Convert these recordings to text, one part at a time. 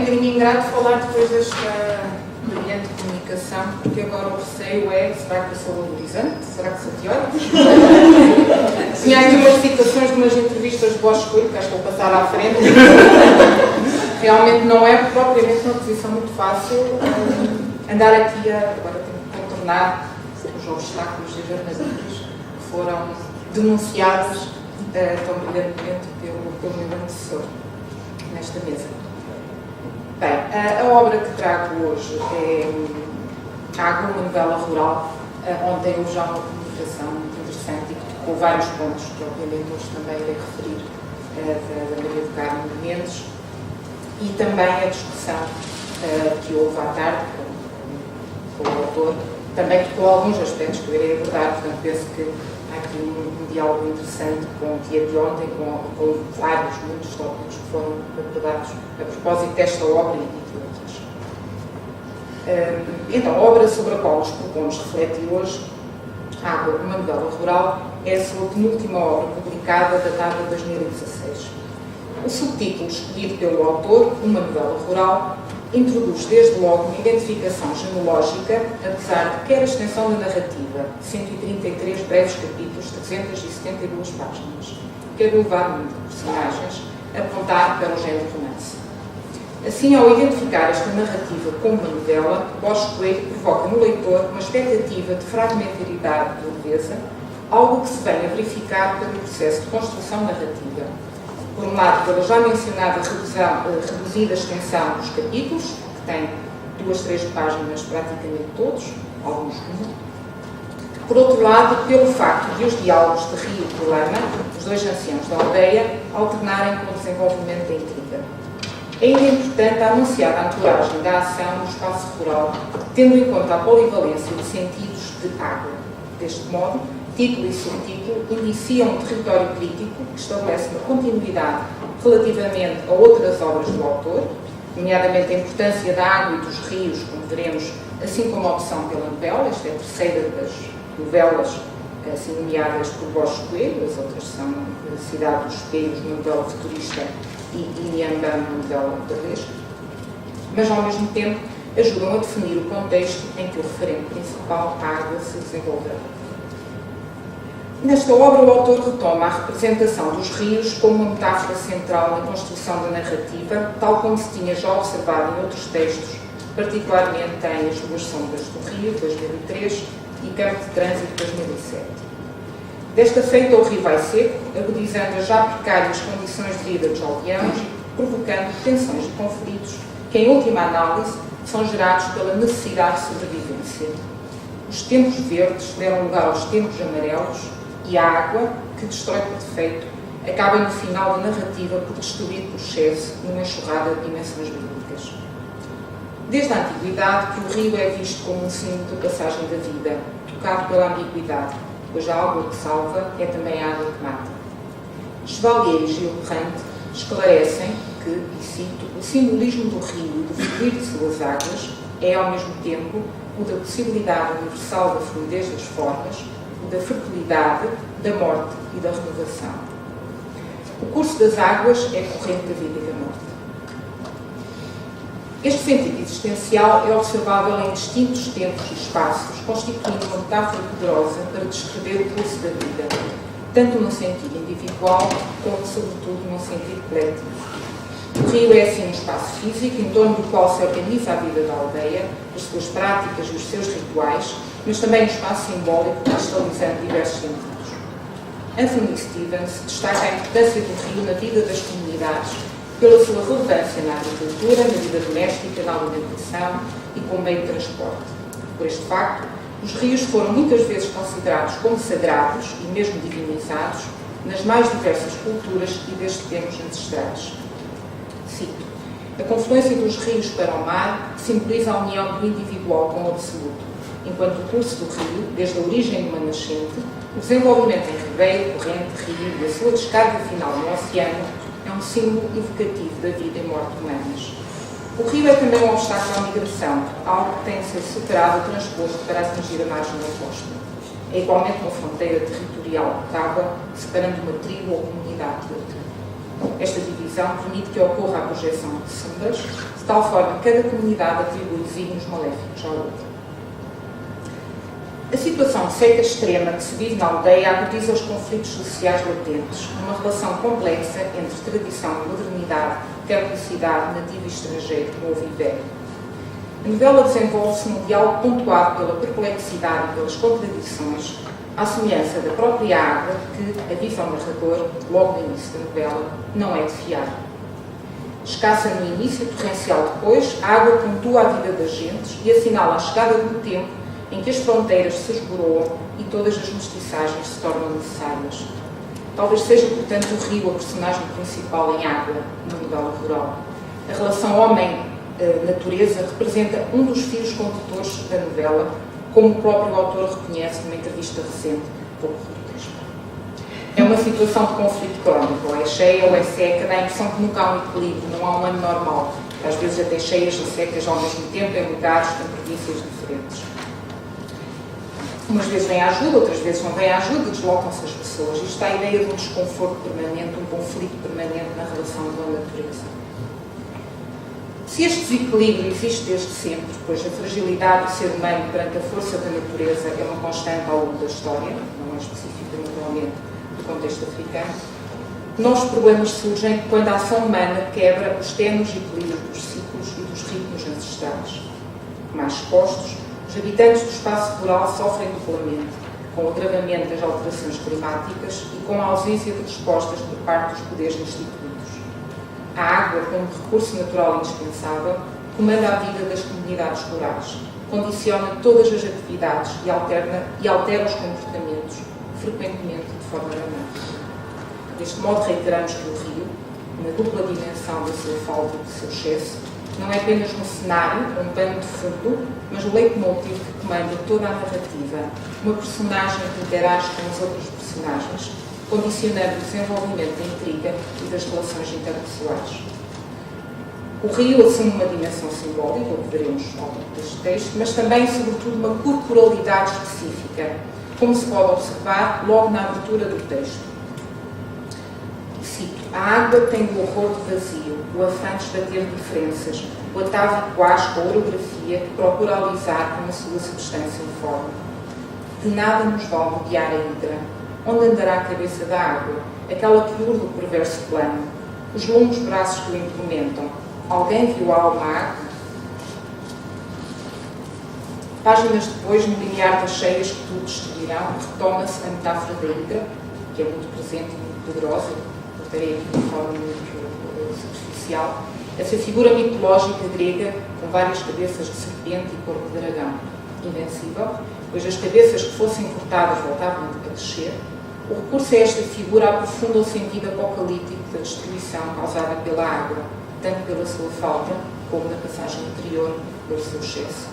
um bocadinho ingrato falar depois desta brilhante comunicação, porque agora o receio é: será que eu sou valorizante? Será que sou teórica? Tinha aqui umas citações de umas entrevistas de Bosco Coelho, que acho que vou passar à frente. Realmente não é propriamente uma posição muito fácil andar aqui agora tenho que contornar os obstáculos e jornalistas que foram denunciados tão brilhantemente pelo meu antecessor nesta mesa. Bem, a obra que trago hoje é Água, uma novela rural, onde houve já uma comunicação muito interessante e que tocou vários pontos, que obviamente hoje também irei referir, da Maria do Carmo Mendes, e também a discussão que houve à tarde com o autor, também tocou alguns aspectos que eu irei abordar, portanto penso que há aqui um diálogo interessante com o dia de ontem, com vários, muitos tópicos que foram abordados a propósito desta obra e de outras. Então, a obra sobre a qual nos propomos refletir hoje, Água, uma novela rural, é a sua penúltima obra publicada, datada de 2016. O subtítulo escolhido pelo autor, Uma Novela Rural, introduz desde logo uma identificação genealógica, apesar de quer a extensão da narrativa, 133 breves capítulos, 372 páginas, quer o elevado número de personagens, apontar para o género romance. Assim, ao identificar esta narrativa como uma novela, Bosco Coelho provoca no leitor uma expectativa de fragmentaridade de leveza, algo que se vem a verificar pelo processo de construção narrativa. Por um lado, pela já mencionada reduzida extensão dos capítulos, que tem 2, 3 páginas praticamente todos, alguns uma. Por outro lado, pelo facto de os diálogos de Rio e Lama, os dois anciãos da aldeia, alternarem com o desenvolvimento da intriga. É ainda importante a anunciada ancoragem da ação no espaço rural, tendo em conta a polivalência de sentidos de água. Deste modo, título e subtítulo indiciam um território crítico que estabelece uma continuidade relativamente a outras obras do autor, nomeadamente a importância da água e dos rios, como veremos, assim como a opção pela novela. Esta é a terceira das novelas assim nomeadas por Bosco Coelho, as outras são Cidade dos Espelhos, uma novela futurista, e Inhambane, uma novela burlesca, mas ao mesmo tempo ajudam a definir o contexto em que o referente principal, a água, se desenvolverá. Nesta obra, o autor retoma a representação dos rios como uma metáfora central na construção da narrativa, tal como se tinha já observado em outros textos, particularmente em As Duas Sombras do Rio, 2003, e Campo de Trânsito, 2007. Desta feita, o rio vai seco, agudizando as já precárias condições de vida dos aldeãos, provocando tensões e conflitos que, em última análise, são gerados pela necessidade de sobrevivência. Os tempos verdes deram lugar aos tempos amarelos, e a água, que destrói por defeito, acaba no final da narrativa por destruir por excesso numa enxurrada de dimensões bíblicas. Desde a antiguidade que o rio é visto como um símbolo de passagem da vida, tocado pela ambiguidade, pois a água que salva é também a água que mata. Chevalier e Gil Brand esclarecem que, e cito, o simbolismo do rio e do fluir de suas águas é, ao mesmo tempo, o da possibilidade universal da fluidez das formas, da fertilidade, da morte e da renovação. O curso das águas é corrente da vida e da morte. Este sentido existencial é observável em distintos tempos e espaços, constituindo uma metáfora poderosa para descrever o curso da vida, tanto no sentido individual, como, sobretudo, no sentido coletivo. O rio é, assim, um espaço físico, em torno do qual se organiza a vida da aldeia, as suas práticas e os seus rituais, mas também um espaço simbólico, cristalizando diversos sentidos. Anthony Stevens destaca a importância do rio na vida das comunidades, pela sua relevância na agricultura, na vida doméstica, na alimentação e como meio de transporte. Por este facto, os rios foram muitas vezes considerados como sagrados e mesmo divinizados nas mais diversas culturas e desde tempos ancestrais. Cito: a confluência dos rios para o mar simboliza a união do individual com o absoluto, enquanto o curso do rio, desde a origem de uma nascente, o desenvolvimento em ribeiro, corrente, rio e a sua descarga final no oceano é um símbolo evocativo da vida e morte humanas. O rio é também um obstáculo à migração, algo que tem de ser superado ou transposto para atingir a margem oposta. É igualmente uma fronteira territorial mutável, separando uma tribo ou comunidade de outra. Esta divisão permite que ocorra a projeção de sombras, tal forma que cada comunidade atribui signos maléficos à outra. A situação de seca extrema que se vive na aldeia agudiza os conflitos sociais latentes, numa relação complexa entre tradição e modernidade, catholicidade, nativo e estrangeiro, novo e velho. A novela desenvolve-se num diálogo pontuado pela perplexidade e pelas contradições, à semelhança da própria água que, avisa ao narrador, logo no início da novela, não é de fiar. Escassa no início, torrencial depois, a água pontua a vida das gentes e assinala a chegada do tempo em que as fronteiras se esboroam e todas as mestiçagens se tornam necessárias. Talvez seja, portanto, o rio a personagem principal em Água, na novela rural. A relação homem-natureza representa um dos fios condutores da novela, como o próprio autor reconhece numa entrevista recente, pouco texto. É uma situação de conflito crónico, ou é cheia ou é seca, dá a impressão que nunca há um equilíbrio, não há um ano normal. Às vezes até cheias e secas ao mesmo tempo, em lugares, em províncias diferentes. Umas vezes vem a ajuda, outras vezes não vem a ajuda e deslocam-se as pessoas. Isto dá a ideia de um desconforto permanente, um conflito permanente na relação com a natureza. Se este desequilíbrio existe desde sempre, pois a fragilidade do ser humano perante a força da natureza é uma constante ao longo da história, não é específica naturalmente do contexto africano, novos problemas surgem quando a ação humana quebra os tenues equilíbrios dos ciclos e dos ritmos ancestrais. Mais expostos, os habitantes do espaço rural sofrem duplamente, com o agravamento das alterações climáticas e com a ausência de respostas por parte dos poderes instituídos. A água, como recurso natural indispensável, comanda a vida das comunidades rurais, condiciona todas as atividades e altera os comportamentos, frequentemente de forma dramática. Deste modo, reiteramos que o rio, na dupla dimensão da sua falta e do seu excesso, não é apenas um cenário, um pano de fundo, mas o leitmotiv que comanda toda a narrativa, uma personagem que interage com os outros personagens, condicionando o desenvolvimento da intriga e das relações interpessoais. O rio assume uma dimensão simbólica, o que veremos ao longo deste texto, mas também, sobretudo, uma corporalidade específica, como se pode observar logo na abertura do texto. Cito: a água tem o horror do vazio, o afã de esbater diferenças, o atávico asco, a orografia que procura alisar com a sua substância informe. De nada nos vale rodear a hidra. Onde andará a cabeça da água, aquela que urda o perverso plano, os longos braços que o implementam? Alguém viu a alma água? Páginas depois, no linear das cheias que tudo destruirão, retoma-se a metáfora da hidra, que é muito presente e muito poderosa, voltarei aqui de uma forma muito superficial, essa figura mitológica grega com várias cabeças de serpente e corpo de dragão, invencível, pois as cabeças que fossem cortadas voltavam a descer. O recurso a esta figura aprofunda o sentido apocalíptico da destruição causada pela água, tanto pela sua falta, como na passagem anterior, pelo seu excesso.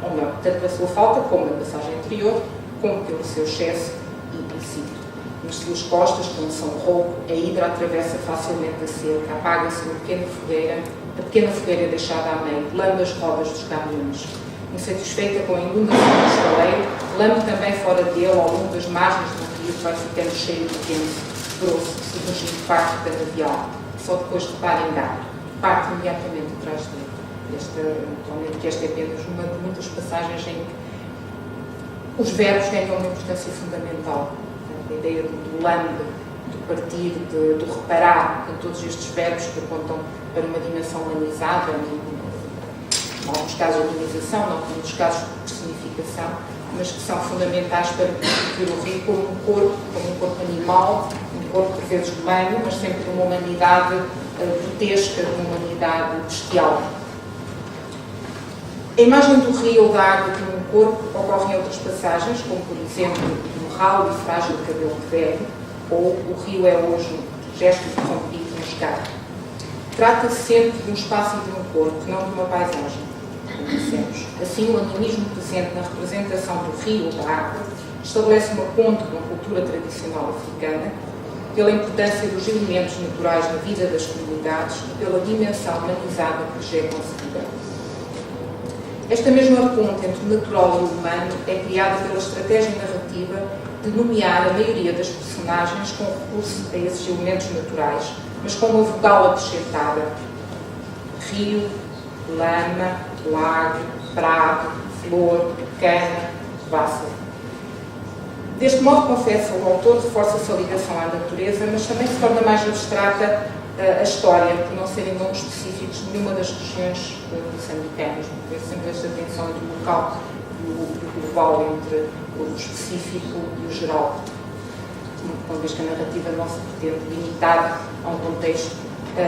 Ou melhor, tanto pela sua falta, como na passagem anterior, como pelo seu excesso implícito. Nas suas costas, como são rouco, a hidra atravessa facilmente a cerca, apaga-se uma pequena fogueira, a pequena fogueira é deixada a meio, lamba as rodas dos caminhões. Insatisfeita com a inundação do estaleiro, lambe também fora dele, ao longo das margens do rio, vai ficando cheio de vento, grosso, submergindo parte do canavial. Só depois de repara em gato, parte imediatamente atrás dele. Esta é apenas uma de muitas passagens em que os verbos ganham uma importância fundamental. A ideia do lambe, do partir, do reparar, em todos estes verbos que apontam para uma dimensão humanizada, em alguns casos de humanização, em alguns casos de personificação, mas que são fundamentais para ver o rio como um corpo animal, um corpo por vezes humano, mas sempre de uma humanidade grotesca, de uma humanidade bestial. A imagem do rio ou da água como um corpo ocorre em outras passagens, como por exemplo no ralo e frágil cabelo de velho, ou o rio é hoje um gesto interrompido no escape. Trata-se sempre de um espaço e de um corpo, não de uma paisagem, como dissemos. Assim, o animismo presente na representação do rio ou da água estabelece uma ponte com a cultura tradicional africana, pela importância dos elementos naturais na vida das comunidades e pela dimensão humanizada que lhes é concedida. Esta mesma ponte entre o natural e o humano é criada pela estratégia narrativa de nomear a maioria das personagens com recurso a esses elementos naturais, mas com uma vogal acrescentada. Rio, lama, lago, prado, flor, cana, vássaro. Deste modo, confessa o autor, reforça-se a ligação à natureza, mas também se torna mais abstrata a história, por não serem nomes específicos de nenhuma das regiões moçambicanas. Tem sempre esta tensão entre o local e o global, entre o específico e o geral, uma vez que a narrativa não se pretende limitar a um contexto,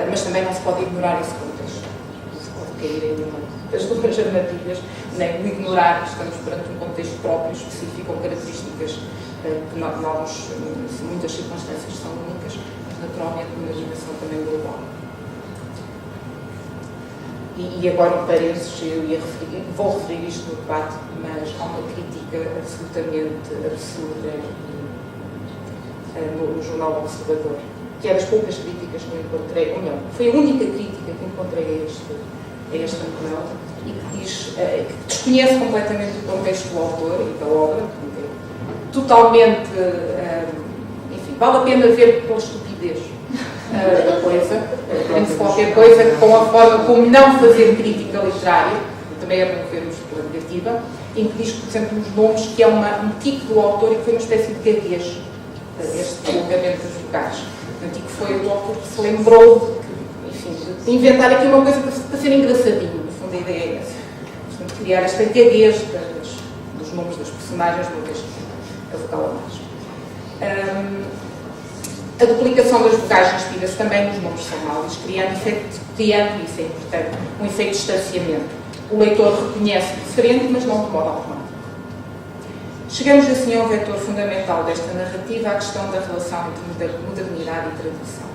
mas também não se pode ignorar esse contexto. Não se pode cair em nenhuma das duas armadilhas, nem o ignorar que estamos perante um contexto próprio, específico, com características que muitas circunstâncias são únicas, mas naturalmente uma dimensão também global. E agora um parênteses, vou referir isto no debate, mas há uma crítica absolutamente absurda no jornal Observador, que é das poucas críticas que eu encontrei, ou não, foi a única crítica que encontrei a este novela, e que diz, que desconhece completamente o contexto do autor e da obra, totalmente, enfim, vale a pena ver pela estupidez da coisa, antes de qualquer coisa, com a forma como não fazer crítica literária, também é bom vermos pela negativa, em que diz, por exemplo, nos nomes, que é um tique do autor e que foi uma espécie de gaguez, este prolongamento das vocais. O tique foi o autor que se lembrou de inventar aqui uma coisa para ser engraçadinho, no fundo a ideia é essa. Portanto, criar esta gaguez dos nomes das personagens, uma vez a vogal a mais. A duplicação das vocais inspira-se também nos nomes somalis, criando, e isso é importante, um efeito de distanciamento. O leitor reconhece diferente, mas não de modo automático. Chegamos assim a um vetor fundamental desta narrativa, a questão da relação entre modernidade e tradição.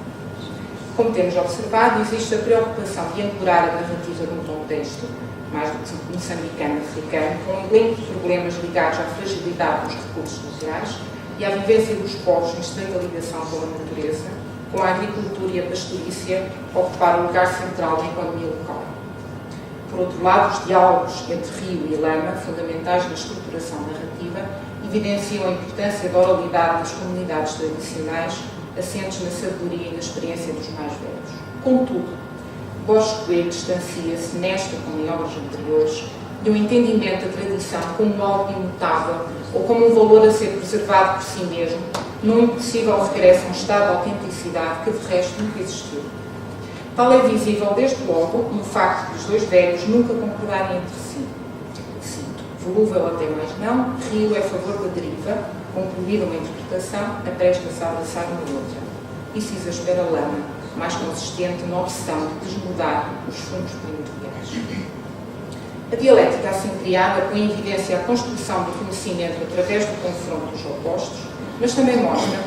Como temos observado, existe a preocupação de ancorar a narrativa num contexto, mais do que moçambicano-africano, com um elenco de problemas ligados à fragilidade dos recursos sociais e à vivência dos povos em estreita ligação com a natureza, com a agricultura e a pastorícia a ocupar o lugar central na economia local. Por outro lado, os diálogos entre rio e lama, fundamentais na estruturação narrativa, evidenciam a importância da oralidade das comunidades tradicionais, assentes na sabedoria e na experiência dos mais velhos. Contudo, Borges Coelho distancia-se, nesta como em obras anteriores, de um entendimento da tradição como algo imutável ou como um valor a ser preservado por si mesmo, num impossível regresso a um estado de autenticidade que, de resto, nunca existiu. Tal é visível, desde logo, no facto de os dois velhos nunca concordarem entre si. Cito: volúvel até mais não, Rio é a favor da deriva, concluída uma interpretação, apresta-se a abraçar uma outra. Isso exaspera a lama, mais consistente na opção de desmudar os fundos primordiais. A dialética assim criada põe em evidência a construção do conhecimento através do confronto dos opostos, mas também mostra,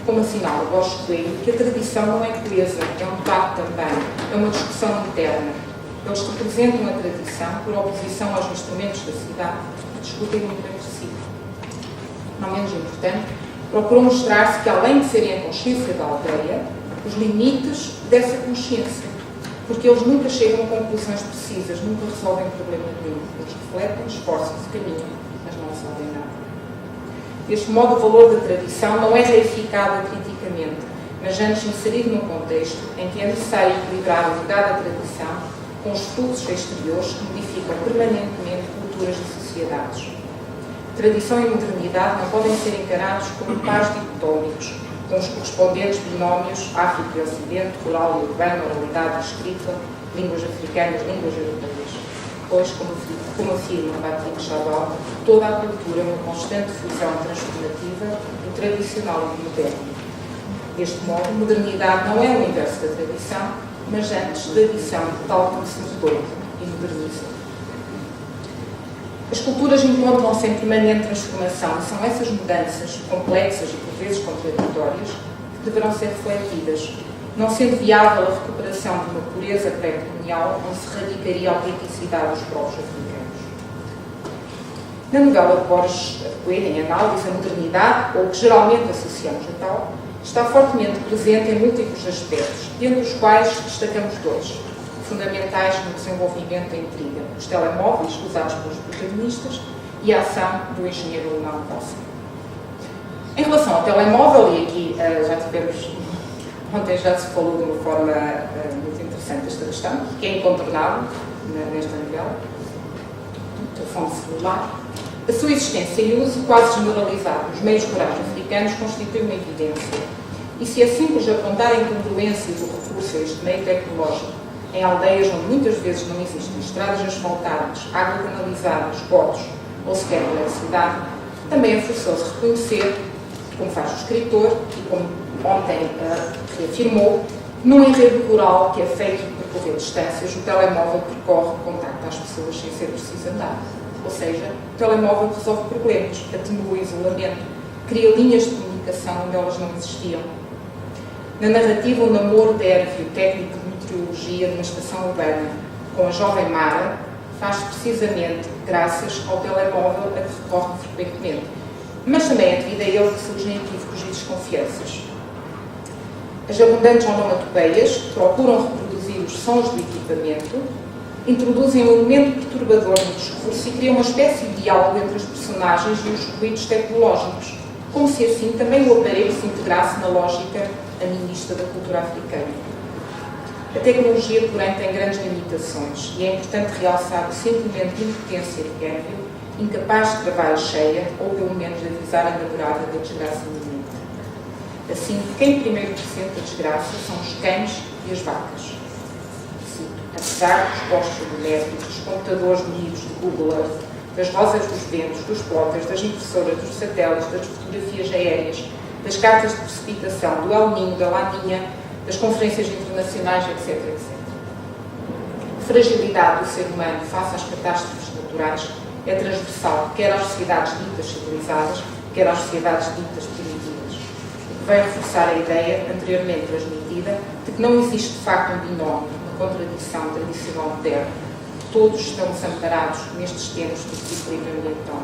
como assinala Borges Coelho, que a tradição não é coesa, é um debate também, é uma discussão interna. Eles representam a tradição por oposição aos instrumentos da cidade, que discutem muito entre si. Não menos importante, procurou mostrar-se que, além de serem a consciência da aldeia, os limites dessa consciência, porque eles nunca chegam a conclusões precisas, nunca resolvem problema nenhum. Eles refletem, esforçam-se, caminham, mas não resolvem nada. Deste modo, o valor da tradição não é reificado criticamente, mas antes inserido num contexto em que é necessário equilibrar o legado da tradição com os fluxos exteriores que modificam permanentemente culturas e sociedades. Tradição e modernidade não podem ser encarados como pares dicotómicos, com os correspondentes binómios África e Ocidente, rural e urbano, oralidade e escrita, línguas africanas, línguas europeias. Pois, como afirma Patrick Chabal, toda a cultura é uma constante fusão transformativa do tradicional e do moderno. Deste modo, modernidade não é o inverso da tradição, mas antes tradição tal como se mudou e moderniza. As culturas encontram-se em permanente transformação e são essas mudanças, complexas e por vezes contraditórias, que deverão ser refletidas, não sendo viável a recuperação de uma pureza pré-colonial onde se radicaria a autenticidade dos povos africanos. Na novela de Borges Coelho, em análise, a modernidade, ou que geralmente associamos a tal, está fortemente presente em múltiplos aspectos, dentre os quais destacamos dois, fundamentais no desenvolvimento da intriga: os telemóveis usados pelos protagonistas e a ação do engenheiro alemão Kossa. Em relação ao telemóvel, e aqui já tivemos, ontem já se falou de uma forma muito interessante esta questão, que é incontornável, nesta novela, do Afonso Celular. A sua existência e uso quase generalizado nos meios rurais africanos constitui uma evidência. E se é simples apontar a incongruência do recurso a este meio tecnológico em aldeias onde muitas vezes não existem estradas asfaltadas, água canalizada, esgotos ou sequer eletricidade, também é forçoso reconhecer, como faz o escritor e como ontem reafirmou, num enredo rural que é feito de percorrer distâncias, o telemóvel percorre o contacto às pessoas sem ser preciso andar. Ou seja, o telemóvel resolve problemas, atenua o isolamento, cria linhas de comunicação onde elas não existiam. Na narrativa, o namoro térreo técnico de meteorologia de uma estação urbana com a jovem Mara faz precisamente graças ao telemóvel a que recorre frequentemente. Mas também é devido a ele que surgem equívocos e desconfianças. As abundantes onomatopeias procuram reproduzir os sons do equipamento, introduzem um elemento perturbador no discurso e criam uma espécie de diálogo entre os personagens e os ruídos tecnológicos, como se assim também o aparelho se integrasse na lógica animista da cultura africana. A tecnologia, porém, tem grandes limitações e é importante realçar o sentimento de impotência de Guerville, incapaz de travar a cheia ou, pelo menos, de avisar a namorada da desgraça iminente. Assim, quem primeiro pressente a desgraça são os cães e as vacas. Cito: apesar dos postos domésticos, dos computadores unidos de Google Earth, das rosas dos ventos, dos plotters, das impressoras, dos satélites, das fotografias aéreas, das cartas de precipitação, do El Niño, da Laninha, das conferências internacionais, etc., etc. A fragilidade do ser humano face às catástrofes naturais é transversal, quer às sociedades ditas civilizadas, quer às sociedades ditas primitivas, o que vai reforçar a ideia, anteriormente transmitida, de que não existe de facto um binómio, uma contradição tradicional-moderna. Todos estão desamparados nestes termos de desequilíbrio ambiental.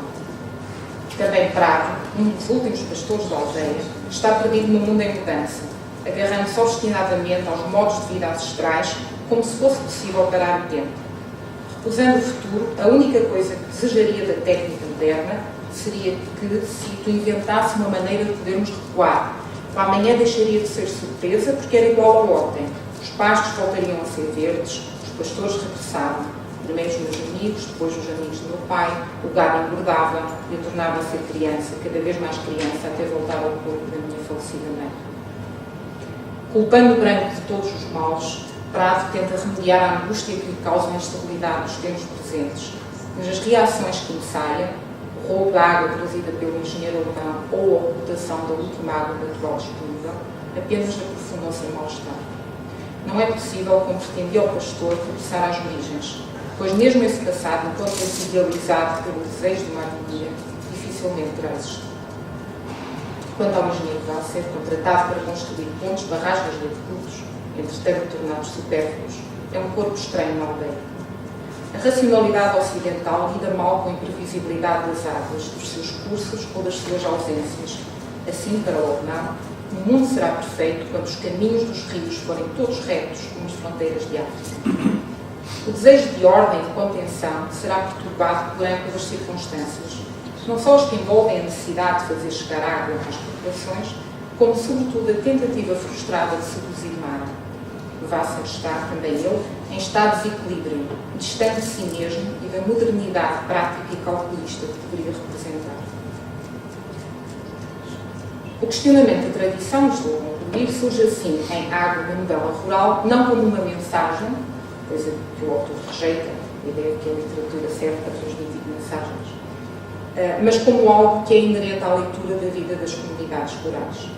Também Prado, um dos últimos pastores da aldeia, está perdido no mundo em mudança, agarrando-se obstinadamente aos modos de vida ancestrais, como se fosse possível parar o tempo. Recusando o futuro, a única coisa que desejaria da técnica moderna seria que, cito, inventasse uma maneira de podermos recuar. O amanhã deixaria de ser surpresa porque era igual ao ontem. Os pastos voltariam a ser verdes, os pastores regressavam. Primeiro os meus amigos, depois os amigos do meu pai, o gado engordava e eu tornava a ser criança, cada vez mais criança, até voltar ao corpo da minha falecida mãe. Culpando o branco de todos os males, Prado tenta remediar a angústia que lhe causa a instabilidade dos tempos presentes, mas as reações que ensaiam, o roubo da água trazida pelo engenheiro alemão ou a ocultação da última água natural disponível, apenas aprofundam seu mal-estar. Não é possível, como pretendia o pastor, regressar às origens, pois mesmo esse passado, enquanto esse idealizado pelo desejo de uma harmonia, dificilmente terá existido. Quanto ao engenheiro Wasser, contratado para construir pontes, barragens e adequados, entretanto tornados supérfluos, é um corpo estranho na aldeia. A racionalidade ocidental lida mal com a imprevisibilidade das águas, dos seus cursos ou das suas ausências. Assim, para o Obnal, o mundo será perfeito quando os caminhos dos rios forem todos retos como as fronteiras de África. O desejo de ordem e de contenção será perturbado porém pelas circunstâncias, não só as que envolvem a necessidade de fazer chegar água às populações, como sobretudo a tentativa frustrada de seduzir Mara. Wasser está, também ele, em estado de desequilíbrio, distante de si mesmo e da modernidade prática e calculista que deveria representar. O questionamento da tradição, estou a concluir, surge assim em Água, na novela rural, não como uma mensagem, coisa que o autor rejeita, a ideia de que a literatura serve para transmitir mensagens, mas como algo que é inerente à leitura da vida das comunidades rurais.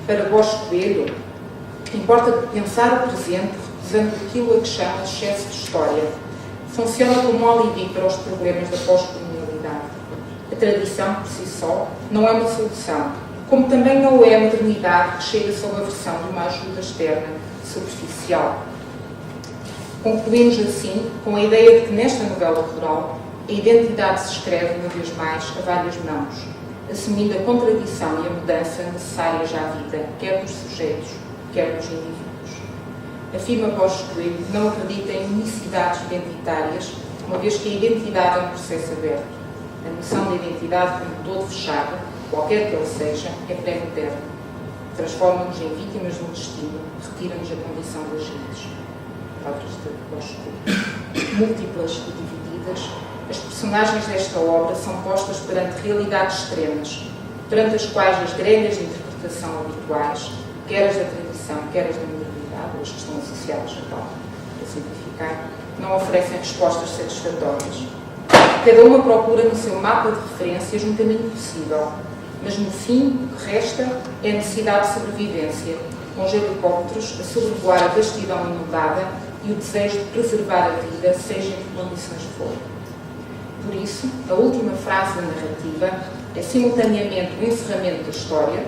Para Borges Coelho, importa pensar o presente recusando aquilo a que chama de excesso de história. Funciona como um alibi para os problemas da pós-colonialidade. A tradição, por si só, não é uma solução, como também não é a modernidade que chega sob a versão de uma ajuda externa, superficial. Concluímos assim com a ideia de que nesta novela rural a identidade se escreve, uma vez mais, a várias mãos, assumindo a contradição e a mudança necessárias à vida, quer dos sujeitos, quer dos indivíduos. Afirma Borges Coelho que não acredita em unicidades identitárias, uma vez que a identidade é um processo aberto. A noção da identidade como todo fechado, qualquer que ele seja, é pré-moderna. Transforma-nos em vítimas de um destino, retira-nos a condição de agentes. palavras de Bosco, múltiplas e divididas, as personagens desta obra são postas perante realidades extremas, perante as quais as grelhas de interpretação habituais, quer as da tradição, quer as da modernidade, as que estão associadas a tal, para simplificar, não oferecem respostas satisfatórias. Cada uma procura no seu mapa de referências um caminho possível, mas no fim o que resta é a necessidade de sobrevivência, com os helicópteros a sobrevoar a vastidão inundada e o desejo de preservar a vida, seja em que condições for. Por isso, a última frase da narrativa é simultaneamente o encerramento da história,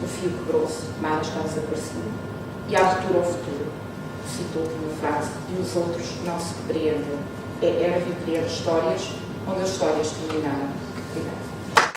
o fio quebrou-se, Mara está desaparecido, e a abertura ao futuro. Cito a última frase, e os outros não se compreendem. É Hervey criar histórias onde as histórias terminaram. Obrigada.